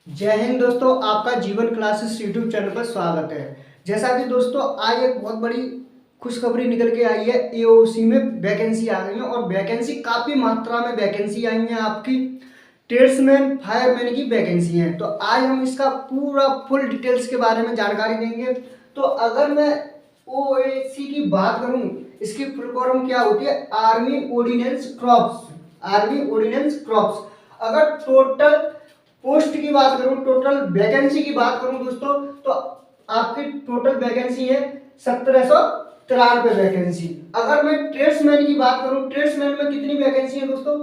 जय हिंद दोस्तों, आपका जीवन क्लासेस यूट्यूब चैनल पर स्वागत है। जैसा कि दोस्तों आज एक बहुत बड़ी खुशखबरी निकल के आई है। एओसी में वैकेंसी आ गई है और वैकेंसी काफ़ी मात्रा में वैकेंसी आई है। आपकी ट्रेड्समैन फायरमैन की वैकेंसी है। तो आज हम इसका पूरा फुल डिटेल्स के बारे में जानकारी देंगे। तो अगर मैं ओएसी की बात करूं, इसकी फुल फॉर्म क्या होती है? Army ordinance crops. Army ordinance crops. अगर टोटल पोस्ट की बात करूं, टोटल वैकेंसी की बात करूं दोस्तों, तो आपकी टोटल वैकेंसी है 1793 वैकेंसी। अगर मैं ट्रेड्समैन की बात करूं, ट्रेड्समैन में कितनी वैकेंसी है दोस्तों?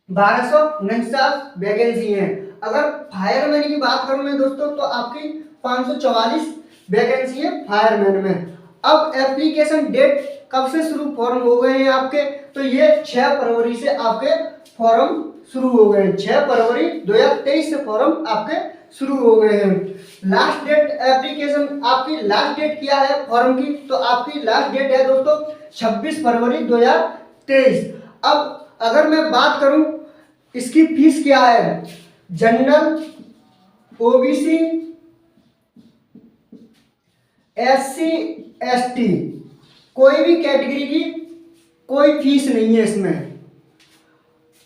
1249 वैकेंसी है। अगर फायरमैन की बात करूं मैं दोस्तों, तो आपकी 544 वैकेंसी है फायरमैन में। अब एप्लीकेशन डेट कब से शुरू फॉर्म हो गए हैं आपके? तो ये 6 फरवरी से आपके फॉर्म शुरू हो गए हैं। 6 फरवरी 2023 से फॉर्म आपके शुरू हो गए हैं। लास्ट डेट एप्लीकेशन आपकी लास्ट डेट क्या है फॉर्म की? तो आपकी लास्ट डेट है दोस्तों 26 फरवरी 2023। अब अगर मैं बात करूं इसकी फीस क्या है? जनरल, ओबीसी, एससी, एसटी, कोई भी कैटेगरी की कोई फीस नहीं है इसमें।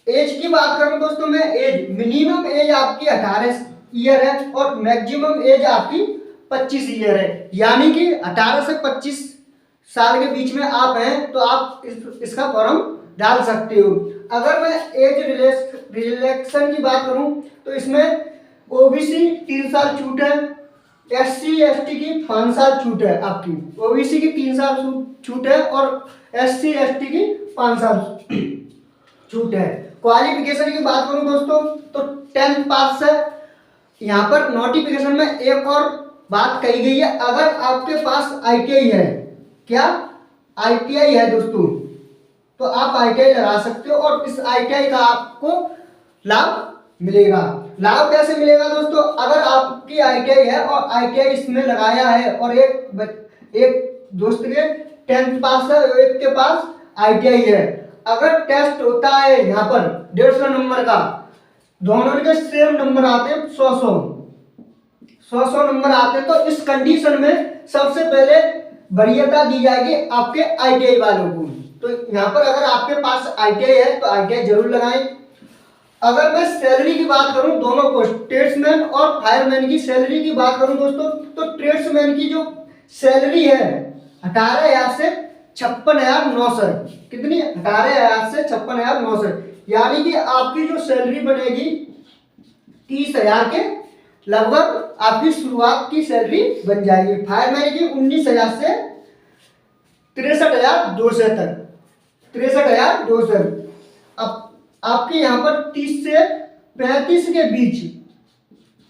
एज की बात करूं दोस्तों मैं, एज मिनिमम एज आपकी 18 ईयर है और मैक्सिमम एज आपकी 25 ईयर है। यानी कि 18 से 25 साल के बीच में आप हैं तो आप इसका फॉर्म डाल सकते हो। अगर मैं एज रिलैक्सेशन की बात करूं तो इसमें ओबीसी 3 साल छूट है, एससी एसटी की 5 साल छूट है। आपकी ओबीसी की 3 साल छूट है और एससी एसटी की 5 साल छूट है। क्वालिफिकेशन की बात करूं दोस्तों तो 10th पास है। यहाँ पर नोटिफिकेशन में एक और बात कही गई है, अगर आपके पास आईटीआई है, क्या आईटीआई है दोस्तों, तो आप आईटीआई लगा सकते हो और इस आईटीआई का आपको लाभ मिलेगा। लाभ कैसे मिलेगा दोस्तों? अगर आपकी आईटीआई है और आईटीआई इसमें लगाया है और एक दोस्त के 10th पास है, एक के पास आईटीआई है, अगर टेस्ट होता है यहाँ पर 150 नंबर का, दोनों के सेम नंबर आते हैं, 100 नंबर आते हैं, तो इस कंडीशन में सबसे पहले वरीयता दी जाएगी आपके आईटीआई वालों को। तो यहाँ पर अगर आपके पास आईटीआई है तो आईटीआई जरूर लगाएं। अगर मैं सैलरी की बात करूं, दोनों पोस्ट ट्रेड्समैन और फायरमैन की सैलरी की बात करूं दोस्तों, तो ट्रेड्समैन की जो सैलरी है 18,000 से 56,900। कितनी? 18,000 से 56,900। यानी कि आपकी जो सैलरी बनेगी 30,000 के लगभग आपकी शुरुआत की सैलरी बन जाएगी। फायरमैन की 19,000 से 63,200 तक, 63,200। अब आपके यहाँ पर 30 से 35 के बीच,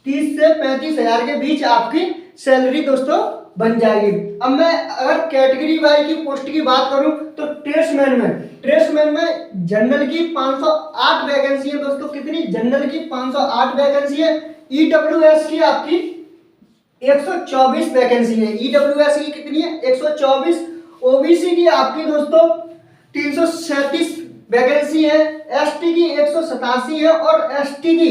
30 से 35,000 के बीच आपकी सैलरी दोस्तों बन जाएगी। अब मैं अगर कैटेगरी वाई की पोस्ट की बात करूं तो ट्रेड्समैन में जनरल की 508 वैकेंसी है दोस्तों। कितनी? जनरल की 508 वैकेंसी है। ईडब्ल्यूएस की आपकी 124 वैकेंसी है। ईडब्ल्यूएस की कितनी है? 124। ओबीसी की आपकी दोस्तों 337 वैकेंसी है। एसटी की 187 है और एसटी की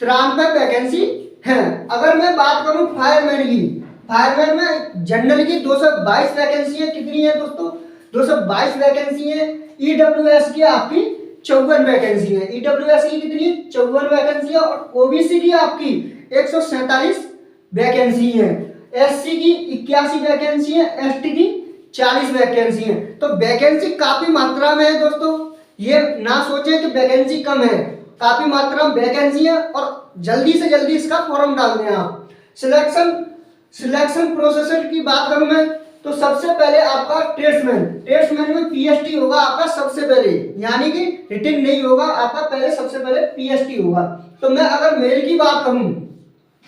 93 वैकेंसी है। अगर मैं बात करूं फायरमैन की, फायरमैन में जनरल की 222 वैकेंसी है। कितनी है दोस्तों? 222 वैकेंसी है। ईडब्ल्यूएस की आपकी 54 वैकेंसी है। ईडब्ल्यूएस की कितनी? 54 वैकेंसी है और ओबीसी की आपकी 147 वैकेंसी है। एससी की 81 वैकेंसी है, एसटी की 40 वैकेंसी है। तो वैकेंसी काफी मात्रा में है दोस्तों, ये ना सोचें कि वैकेंसी कम है, काफी मात्रा में वैकेंसी है और जल्दी से जल्दी इसका फॉर्म डाल दें आप। सिलेक्शन प्रोसेस की बात करूं मैं तो सबसे पहले आपका ट्रेड्समैन में पीएचडी होगा आपका सबसे पहले, यानी कि रिटन नहीं होगा आपका, पहले सबसे पहले पीएचडी होगा। तो मैं अगर मेल की बात करूं,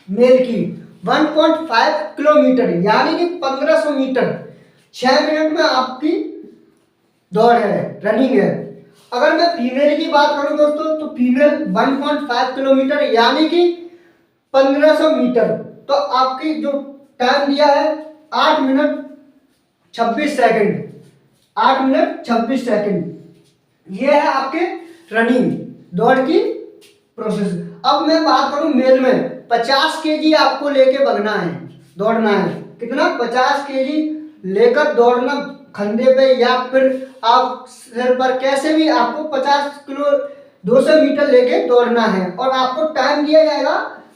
मेल की 1.5 किलोमीटर यानी कि 1500 मीटर 6 मिनट में आपकी दौड़ है, रनिंग है। अगर मैं फीमेल की बात करूं दोस्तों तो फीमेल 1.5 किलोमीटर यानी कि 1500 मीटर, तो आपकी जो टाइम दिया है 8 मिनट 26 सेकंड, 8 मिनट 26 सेकंड। ये है आपके रनिंग दौड़ की प्रोसेस। अब मैं बात करूं मेल में, 50 केजी आपको लेके भागना है, दौड़ना है। कितना? 50 केजी लेकर दौड़ना, कंधे पे या फिर आप सिर पर, कैसे भी आपको 50 किलो 200 मीटर लेके दौड़ना है। और आपको टाइम दिया जाएगा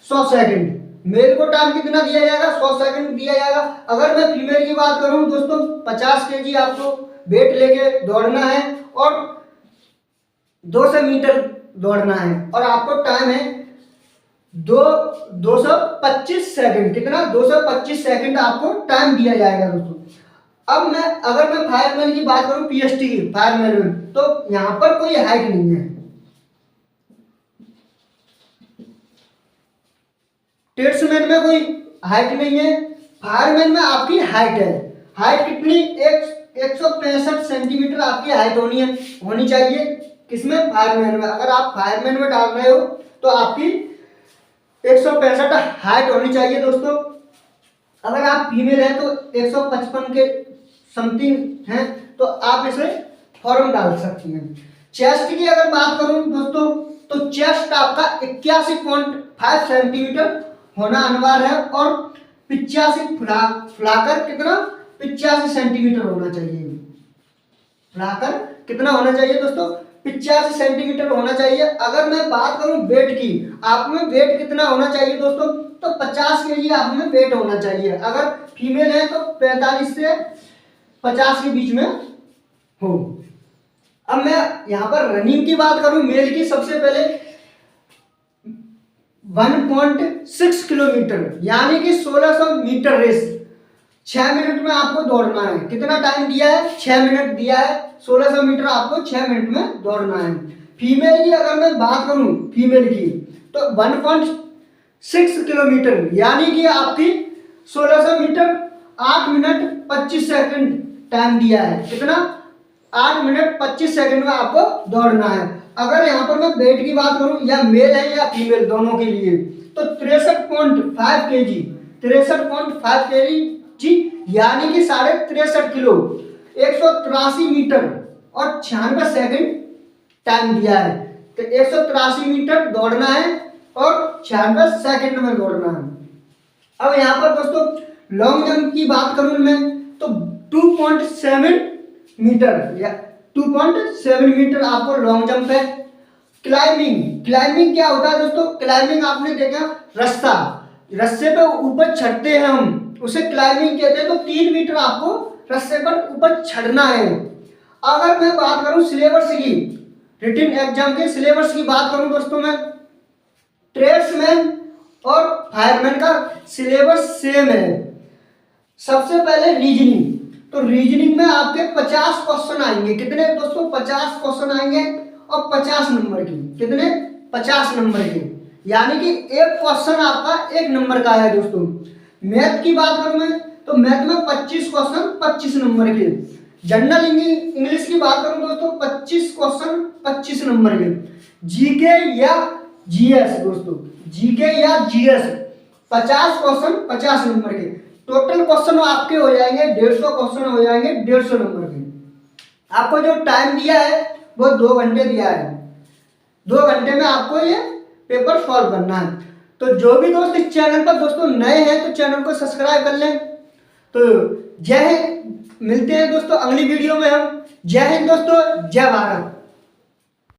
100 सेकंड। मेल को टाइम कितना दिया जाएगा? 100 सेकंड दिया जाएगा। अगर मैं फीमेल की बात करूं दोस्तों, 50 केजी आपको वेट लेके दौड़ना है और 200 मीटर दौड़ना है और आपको टाइम है 225 सेकंड। कितना? 225 सेकंड आपको टाइम दिया जाएगा दोस्तों। अब अगर मैं फायरमैन की बात करूं, पीएसटी की फायरमैन में, तो यहां पर कोई हाइट नहीं है। ट्रेड्समैन में कोई हाइट नहीं है, फायरमैन में आपकी हाइट है। हाइट कितनी? 165 सेंटीमीटर आपकी हाइट होनी चाहिए। किसमें? फायरमैन में। अगर आप फायरमैन में डाल रहे हो तो आपकी 165 हाइट होनी चाहिए दोस्तों। अगर आप फीमेल हैं तो 155 के समथिंग हैं तो आप इसे फॉर्म डाल सकती हैं। चेस्ट की अगर बात करूं दोस्तों, तो चेस्ट आपका 81.5 सेंटीमीटर होना अनिवार्य है और 85 फुलाकर कितना? 85 सेंटीमीटर होना चाहिए। फुलाकर कितना होना चाहिए दोस्तों? 85 सेंटीमीटर होना चाहिए। अगर मैं बात करूं वेट की, आप में वेट कितना होना चाहिए दोस्तों? तो 50 केजी आप में वेट होना चाहिए। अगर फीमेल है तो 45 से 50 के बीच में हो। अब मैं यहां पर रनिंग की बात करूं मेल की, सबसे पहले 1.6 किलोमीटर यानी कि 1600 मीटर रेस 6 मिनट में आपको दौड़ना है। कितना टाइम दिया है? 6 मिनट दिया है। 1600 मीटर आपको 6 मिनट में दौड़ना है। फीमेल की अगर मैं बात करूं, फीमेल की तो 1.6 किलोमीटर यानी कि आपकी 1600 मीटर 8 मिनट 25 सेकंड टाइम दिया है। कितना? 8 मिनट 25 सेकंड में आपको दौड़ना है। अगर यहाँ पर मैं वेट की बात करूं, या मेल है या फीमेल दोनों के लिए, तो 63.5 केजी 63.5 केजी यानी कि 63.5 किलो 183 मीटर और 96 सेकंड टाइम दिया है। तो 183 मीटर दौड़ना है और 96 सेकंड में दौड़ना है। अब यहाँ पर दोस्तों लॉन्ग जंप की बात करूं मैं, तो 2.7 मीटर या 2.7 मीटर आपको लॉन्ग जंप है। क्लाइंबिंग क्या होता है दोस्तों? क्लाइंबिंग आपने देखा, रस्से पे ऊपर चढ़ते हैं हम, उसे क्लाइंबिंग कहते हैं। तो 3 मीटर आपको रस्से पर ऊपर चढ़ना है। अगर मैं बात करूं सिलेबस की, रिटन एग्जाम के सिलेबस की बात करूं दोस्तों, मैं ट्रेड्समैन और फायरमैन का सिलेबस सेम है। सबसे पहले रीजनिंग, तो रीजनिंग में आपके 50 क्वेश्चन आएंगे। कितने दोस्तों? 50 क्वेश्चन आएंगे और 50 नंबर की। कितने? 50 नंबर के, यानी कि एक क्वेश्चन आपका 1 नंबर का है दोस्तों। मैथ की बात करूं मैं, तो मैथ में 25 क्वेश्चन 25 नंबर के। जनरल इंग्लिश की बात करूं दोस्तों, 25 क्वेश्चन 25 नंबर के। जीके या जीएस दोस्तों, जीके या जीएस 50 क्वेश्चन 50 नंबर के। टोटल क्वेश्चन आपके हो जाएंगे 150 क्वेश्चन हो जाएंगे 150 नंबर के। आपको जो टाइम दिया है वो 2 घंटे दिया है। 2 घंटे में आपको ये पेपर सॉल्व करना है। तो जो भी दोस्त इस चैनल पर दोस्तों नए हैं तो चैनल को सब्सक्राइब कर लें। तो जय हिंद, मिलते हैं दोस्तों अगली वीडियो में हम। जय हिंद दोस्तों, जय भारत।